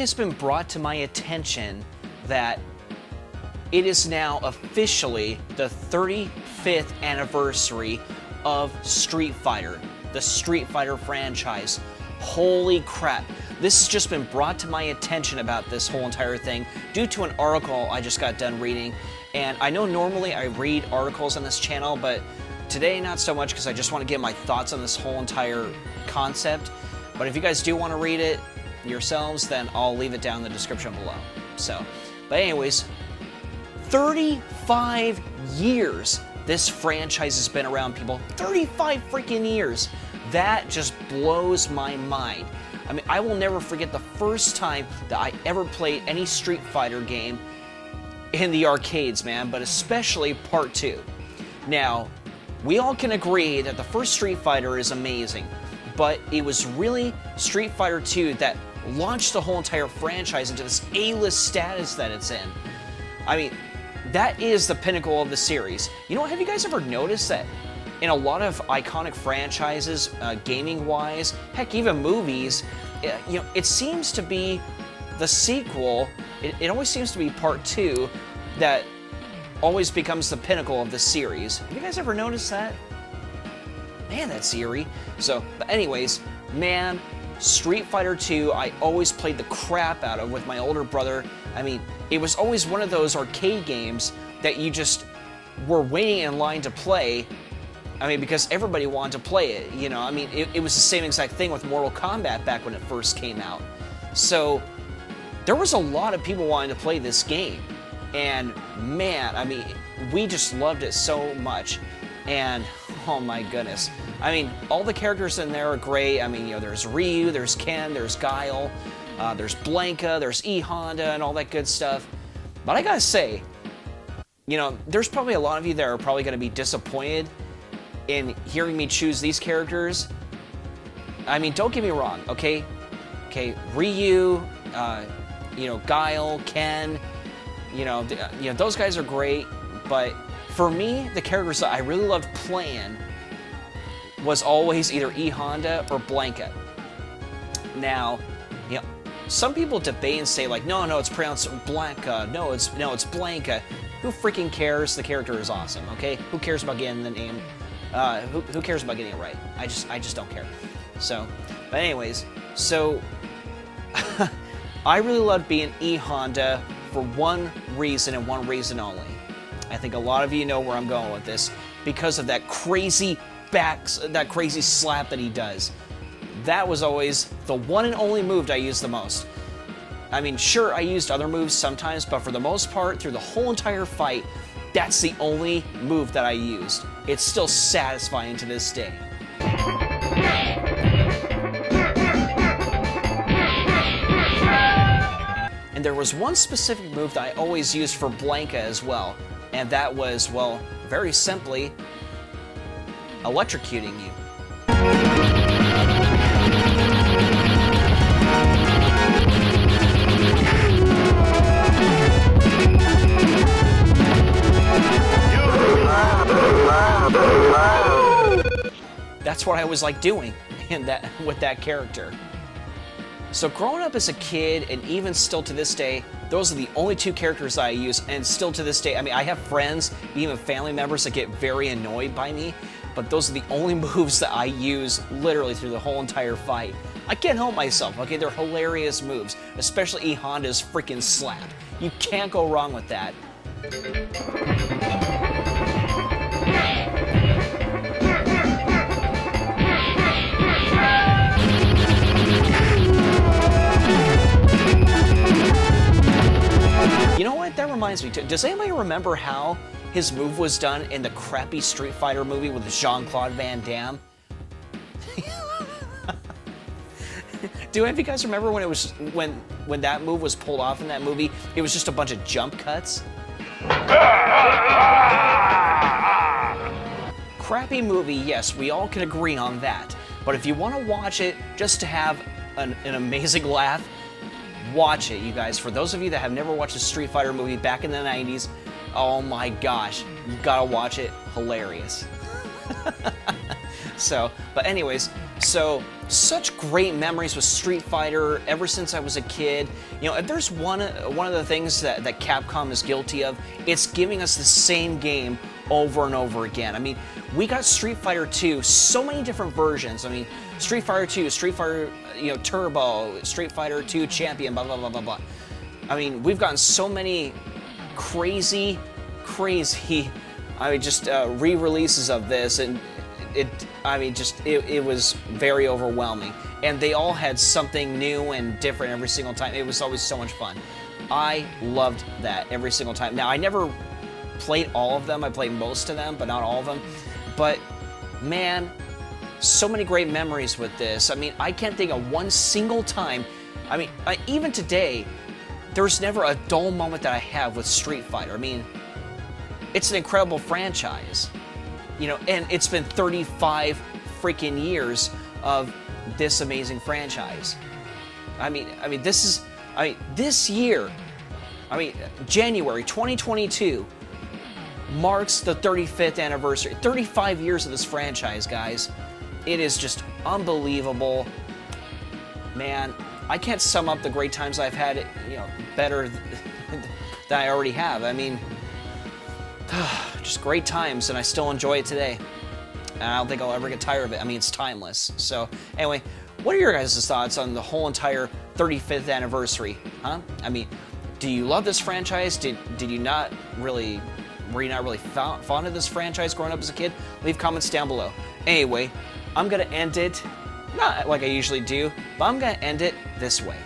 has been brought to my attention that it is now officially the 35th anniversary of Street Fighter, the Street Fighter franchise. Holy crap. This has just been brought to my attention about this whole entire thing due to an article I just got done reading. And I know normally I read articles on this channel, but today not so much because I just want to get my thoughts on this whole entire concept. But if you guys do want to read it yourselves, then I'll leave it down in the description below. So, but anyways, 35 years this franchise has been around, people. 35 freaking years. That just blows my mind. I mean, I will never forget the first time that I ever played any Street Fighter game in the arcades, man, but especially Part 2. Now, we all can agree that the first Street Fighter is amazing, but it was really Street Fighter 2 that launched the whole entire franchise into this A-list status that it's in. I mean, that is the pinnacle of the series. You know, have you guys ever noticed that in a lot of iconic franchises, gaming-wise, heck, even movies, you know, it seems to be the sequel, it always seems to be Part 2 that always becomes the pinnacle of the series. Have you guys ever noticed that? Man, that's eerie. So, but anyways, man, Street Fighter 2, I always played the crap out of with my older brother. I mean, it was always one of those arcade games that you just were waiting in line to play. I mean, because everybody wanted to play it, you know. I mean, it was the same exact thing with Mortal Kombat back when it first came out. So, there was a lot of people wanting to play this game. And, man, I mean, we just loved it so much. And, oh my goodness. I mean, all the characters in there are great. I mean, you know, there's Ryu, there's Ken, there's Guile, there's Blanka, there's E Honda, and all that good stuff. But I gotta say, you know, there's probably a lot of you that are probably gonna be disappointed in hearing me choose these characters. I mean, don't get me wrong, okay? Okay, Ryu, you know, Guile, Ken, you know, those guys are great, but for me, the characters that I really loved playing was always either E Honda or Blanka. Now, you know, some people debate and say like, no, it's pronounced Blanka. No, it's Blanka. Who freaking cares? The character is awesome. Okay, who cares about getting the name? Who cares about getting it right? I just don't care. So, but anyways, so I really loved being E Honda for one reason and one reason only. I think a lot of you know where I'm going with this because of that crazy that crazy slap that he does. That was always the one and only move I used the most. I mean, sure, I used other moves sometimes, but for the most part, through the whole entire fight, that's the only move that I used. It's still satisfying to this day. And there was one specific move that I always used for Blanka as well, and that was, well, very simply, electrocuting you. That's what I was like doing with that character. So growing up as a kid, and even still to this day, those are the only two characters I use, and still to this day, I mean, I have friends, even family members that get very annoyed by me, but those are the only moves that I use literally through the whole entire fight. I can't help myself, okay? They're hilarious moves, especially E Honda's freaking slap. You can't go wrong with that. You know what? That reminds me, does anybody remember how his move was done in the crappy Street Fighter movie with Jean-Claude Van Damme? Do any of you guys remember when it was when that move was pulled off in that movie? It was just a bunch of jump cuts. Crappy movie, yes, we all can agree on that. But if you want to watch it just to have an amazing laugh, watch it, you guys. For those of you that have never watched a Street Fighter movie back in the 90s, oh my gosh, you gotta watch it. Hilarious. But anyways, such great memories with Street Fighter ever since I was a kid. You know, if there's one of the things that Capcom is guilty of, it's giving us the same game over and over again. I mean, we got Street Fighter 2, so many different versions. I mean, Street Fighter 2, Street Fighter, Turbo, Street Fighter 2 Champion, blah, blah, blah, blah, blah. I mean, we've gotten so many crazy, just re-releases of this, and it was very overwhelming. And they all had something new and different every single time. It was always so much fun. I loved that every single time. Now, I never played all of them. I played most of them, but not all of them. But, man, so many great memories with this. I mean, I can't think of one single time. I mean, even today, there's never a dull moment that I have with Street Fighter. I mean, it's an incredible franchise, and it's been 35 freaking years of this amazing franchise. This year, January 2022 marks the 35th anniversary. 35 years of this franchise, guys. It is just unbelievable. Man, I can't sum up the great times I've had, better than I already have. I mean, just great times, and I still enjoy it today. And I don't think I'll ever get tired of it. I mean, it's timeless. So, anyway, what are your guys' thoughts on the whole entire 35th anniversary? Huh? I mean, do you love this franchise? Did you not really... Were you not really fond of this franchise growing up as a kid? Leave comments down below. Anyway, I'm going to end it, not like I usually do, but I'm going to end it this way.